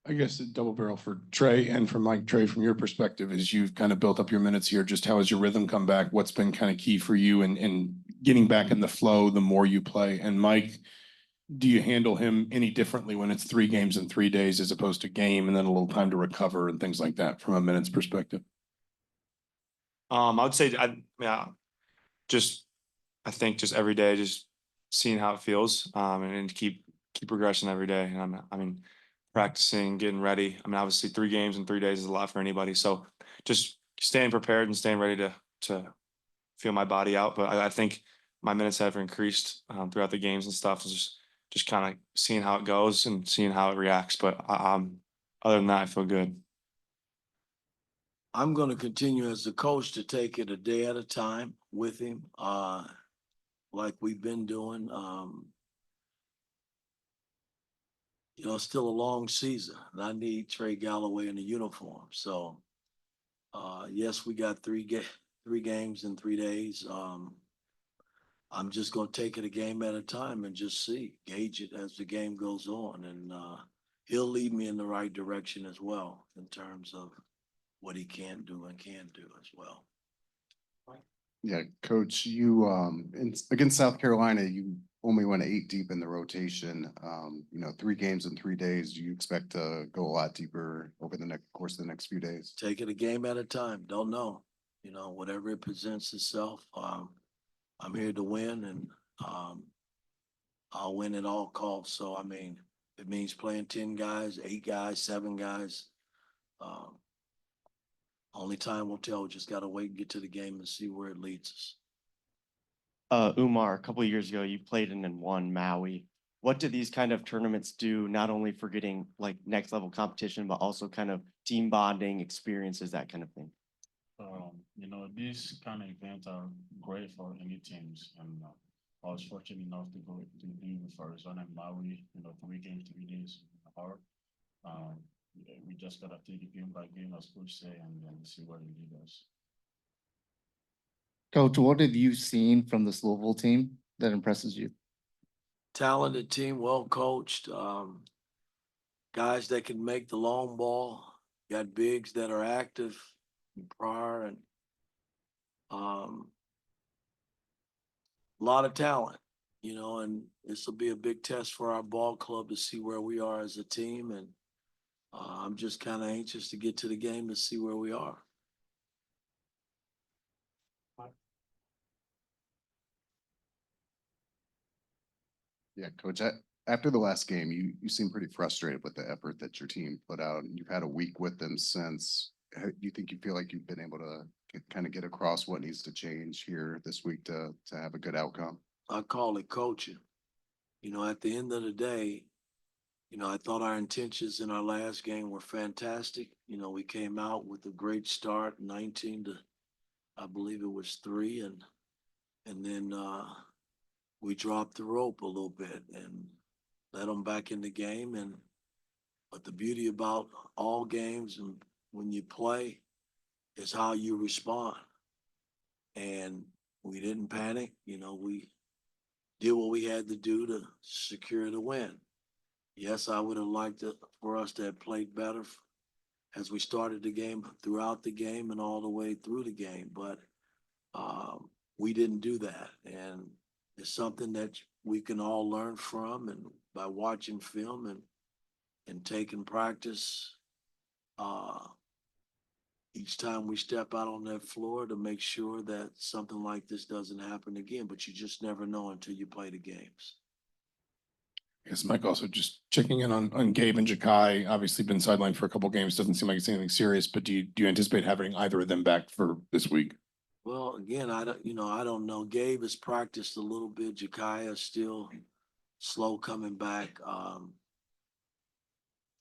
I guess a double barrel for Trey and for Mike. Trey, from your perspective, as you've kind of built up your minutes here, just how has your rhythm come back? What's been kind of key for you in getting back in the flow the more you play? And Mike, do you handle him any differently when it's 3 games in 3 days as opposed to game and then a little time to recover and things like that from a minutes perspective? I would say, just I think just every day, just seeing how it feels, and keep progressing every day. And I mean, practicing, getting ready. I mean, obviously, 3 games in 3 days is a lot for anybody. So just staying prepared and staying ready to feel my body out. But I think my minutes have increased throughout the games and stuff. Just kind of seeing how it goes and seeing how it reacts. But other than that, I feel good. I'm going to continue as the coach to take it a day at a time with him, like we've been doing. It's still a long season, and I need Trey Galloway in the uniform. So, yes, we got three games in 3 days. I'm just going to take it a game at a time and just gauge it as the game goes on, and he'll lead me in the right direction as well in terms of what he can do and can do as well. Yeah, Coach, you against South Carolina, you only went 8 deep in the rotation. 3 games in 3 days. Do you expect to go a lot deeper over the course of the next few days? Take it a game at a time. Don't know. Whatever it presents itself. I'm here to win, and I'll win at all costs. So I mean, it means playing 10 guys, 8 guys, 7 guys. Only time will tell. We just got to wait and get to the game and see where it leads us. Oumar, a couple of years ago, you played in and won Maui. What do these kind of tournaments do, not only for getting like next level competition, but also kind of team bonding experiences, that kind of thing? These kind of events are great for any teams. And I was fortunate enough to go to be with Arizona and Maui, 3 games, 3 days hard. We just got to take it game by game, as Coach say, and then see what it leads us. Coach, what have you seen from this Louisville team that impresses you? Talented team, well coached, guys that can make the long ball. Got bigs that are active, prior, and a lot of talent. And this will be a big test for our ball club to see where we are as a team. And I'm just kind of anxious to get to the game to see where we are. Yeah, Coach, after the last game, you seem pretty frustrated with the effort that your team put out, and you've had a week with them since. Do you think you feel like you've been able to kind of get across what needs to change here this week to have a good outcome? I call it coaching. At the end of the day, I thought our intentions in our last game were fantastic. We came out with a great start, 19 to, I believe it was 3, and then we dropped the rope a little bit and let them back in the game. But the beauty about all games and when you play is how you respond. And we didn't panic. We did what we had to do to secure the win. Yes, I would have liked for us to have played better as we started the game, throughout the game, and all the way through the game. But we didn't do that. And it's something that we can all learn from, and by watching film and taking practice each time we step out on that floor to make sure that something like this doesn't happen again. But you just never know until you play the games. Yes, Mike, also just checking in on Gabe and Ja'Kai. Obviously been sidelined for a couple games. Doesn't seem like it's anything serious, but do you anticipate having either of them back for this week? Well, again, I don't know. Gabe has practiced a little bit. Ja'Kai is still slow coming back.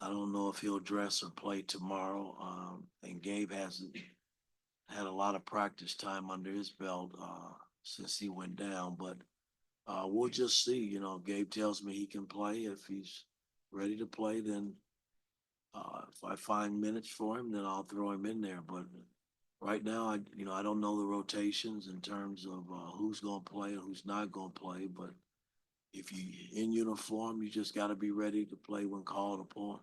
I don't know if he'll dress or play tomorrow. And Gabe hasn't had a lot of practice time under his belt since he went down. But we'll just see. Gabe tells me he can play. If he's ready to play, then if I find minutes for him, then I'll throw him in there. But right now, I don't know the rotations in terms of who's going to play and who's not going to play. But if you're in uniform, you just got to be ready to play when called upon.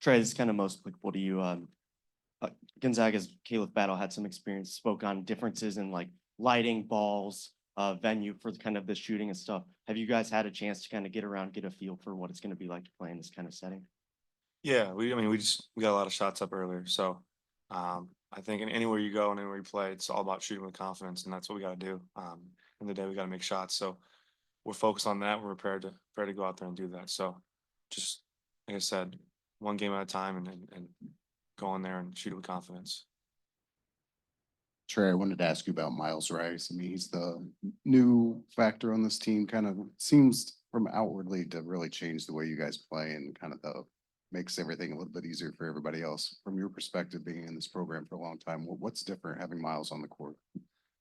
Trey, this is kind of most applicable to you. Gonzaga's Caleb Battle had some experience, spoke on differences in like lighting, balls, venue for kind of the shooting and stuff. Have you guys had a chance to kind of get around, get a feel for what it's going to be like to play in this kind of setting? Yeah, I mean, we got a lot of shots up earlier. So I think anywhere you go and anywhere you play, it's all about shooting with confidence, and that's what we got to do. In the day, we got to make shots. So we're focused on that. We're prepared to go out there and do that. So just like I said, one game at a time, and go in there and shoot it with confidence. Trey, I wanted to ask you about Miles Rice. I mean, he's the new factor on this team, kind of seems from outwardly to really change the way you guys play and kind of makes everything a little bit easier for everybody else. From your perspective, being in this program for a long time, what's different having Miles on the court?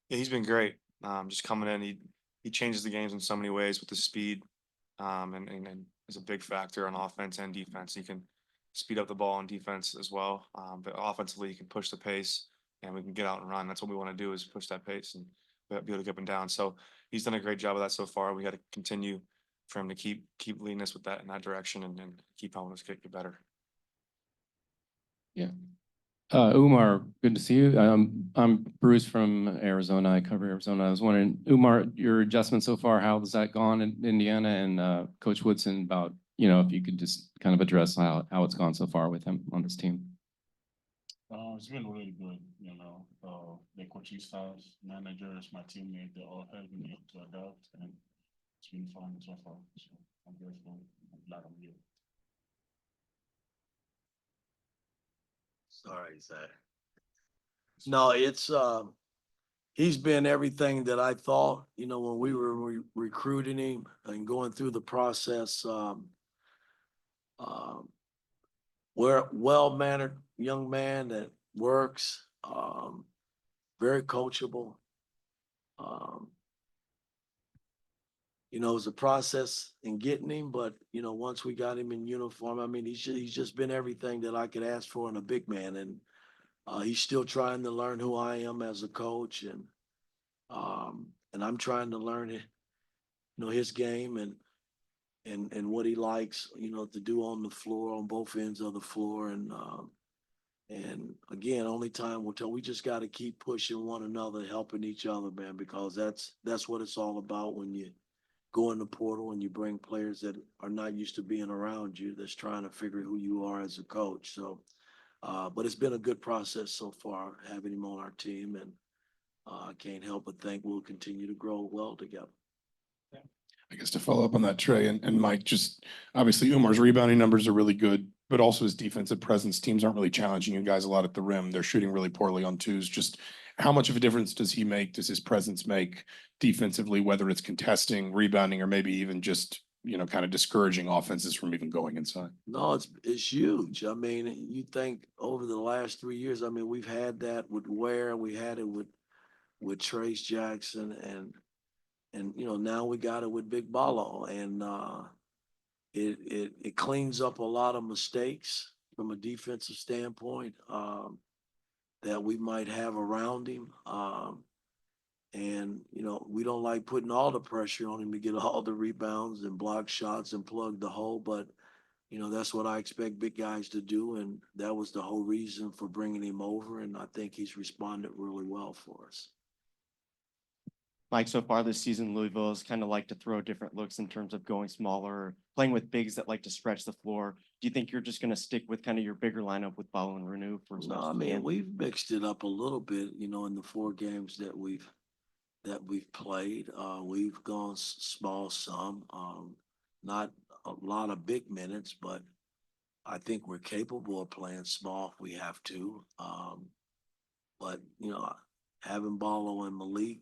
Yeah, he's been great. Just coming in, he changes the games in so many ways with his speed, and is a big factor on offense and defense. He can speed up the ball on defense as well, but offensively he can push the pace, and we can get out and run. That's what we want to do, is push that pace and be able to get up and down. So he's done a great job of that so far. We got to continue for him to keep leading us with that in that direction, and keep helping us get better. Yeah. Oumar, good to see you. I'm Bruce from Arizona. I cover Arizona. I was wondering, Oumar, your adjustment so far, how has that gone in Indiana? And Coach Woodson, about, if you could just kind of address how it's gone so far with him on this team. It's been really good, the coaching staff, managers, my teammates, they all helped me to adapt, and it's been fun so far. So I'm grateful. I'm glad I'm here. Sorry, Zach. No, it's he's been everything that I thought, when we were recruiting him and going through the process. We're a well-mannered young man that works, very coachable. It was a process in getting him, but once we got him in uniform, I mean, he's just been everything that I could ask for in a big man, and he's still trying to learn who I am as a coach, and I'm trying to learn his game and what he likes, to do on the floor, on both ends of the floor, and again, only time will tell. We just got to keep pushing one another, helping each other, man, because that's what it's all about when you go in the portal and you bring players that are not used to being around you, that's trying to figure who you are as a coach. So, but it's been a good process so far having him on our team, and I can't help but think we'll continue to grow well together. I guess to follow up on that, Trey and Mike, just obviously Oumar's rebounding numbers are really good, but also his defensive presence. Teams aren't really challenging you guys a lot at the rim. They're shooting really poorly on twos. Just how much of a difference does he make? Does his presence make defensively, whether it's contesting, rebounding, or maybe even just, kind of discouraging offenses from even going inside? No, it's huge. I mean, you think over the last 3 years, I mean, we've had that with Ware, we had it with Trace Jackson, and now we got it with Big Ballo, and it cleans up a lot of mistakes from a defensive standpoint that we might have around him. And we don't like putting all the pressure on him to get all the rebounds and block shots and plug the hole, but that's what I expect big guys to do, and that was the whole reason for bringing him over, and I think he's responded really well for us. Mike, so far this season, Louisville has kind of like to throw different looks in terms of going smaller, playing with bigs that like to stretch the floor. Do you think you're just going to stick with kind of your bigger lineup with Ballo and Renew for No, I mean, we've mixed it up a little bit, in the 4 games that we've played. We've gone small some, not a lot of big minutes, but I think we're capable of playing small if we have to. But having Ballo and Malik,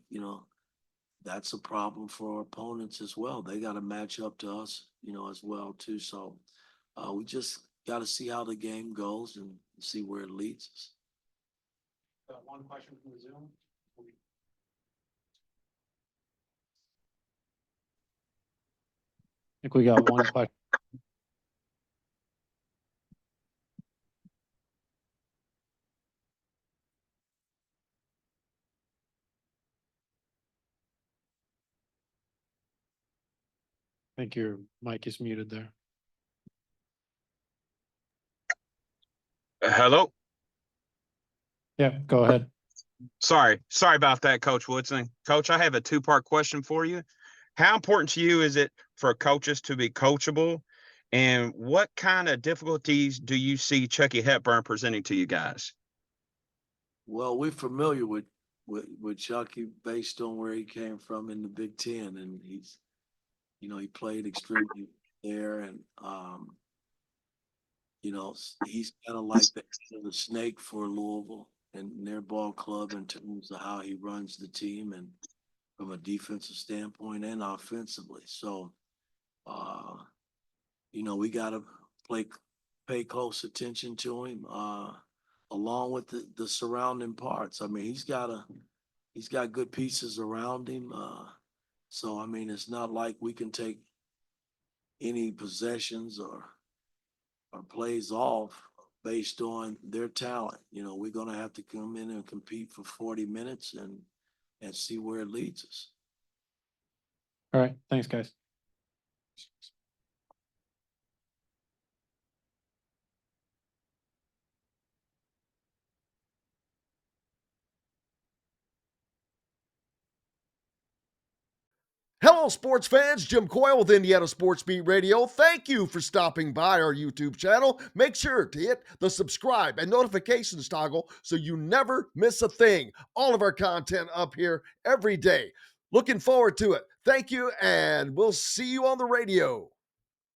that's a problem for our opponents as well. They got to match up to us, as well too. So we just got to see how the game goes and see where it leads us. One question from the Zoom. I think we got one question. I think your mic is muted there. Hello? Yeah, go ahead. Sorry about that, Coach Woodson. Coach, I have a two-part question for you. How important to you is it for coaches to be coachable? And what kind of difficulties do you see Chucky Hepburn presenting to you guys? Well, we're familiar with Chucky based on where he came from in the Big Ten, and he's, he played extremely there, and he's kind of like the snake for Louisville and their ball club in terms of how he runs the team and from a defensive standpoint and offensively. So, we got to pay close attention to him, along with the surrounding parts. I mean, he's got good pieces around him. So, I mean, it's not like we can take any possessions or plays off based on their talent. We're going to have to come in and compete for 40 minutes and see where it leads us. All right, thanks, guys. Hello, sports fans. Jim Coyle with Indiana Sports Beat Radio. Thank you for stopping by our YouTube channel. Make sure to hit the subscribe and notifications toggle so you never miss a thing. All of our content up here every day. Looking forward to it. Thank you, and we'll see you on the radio.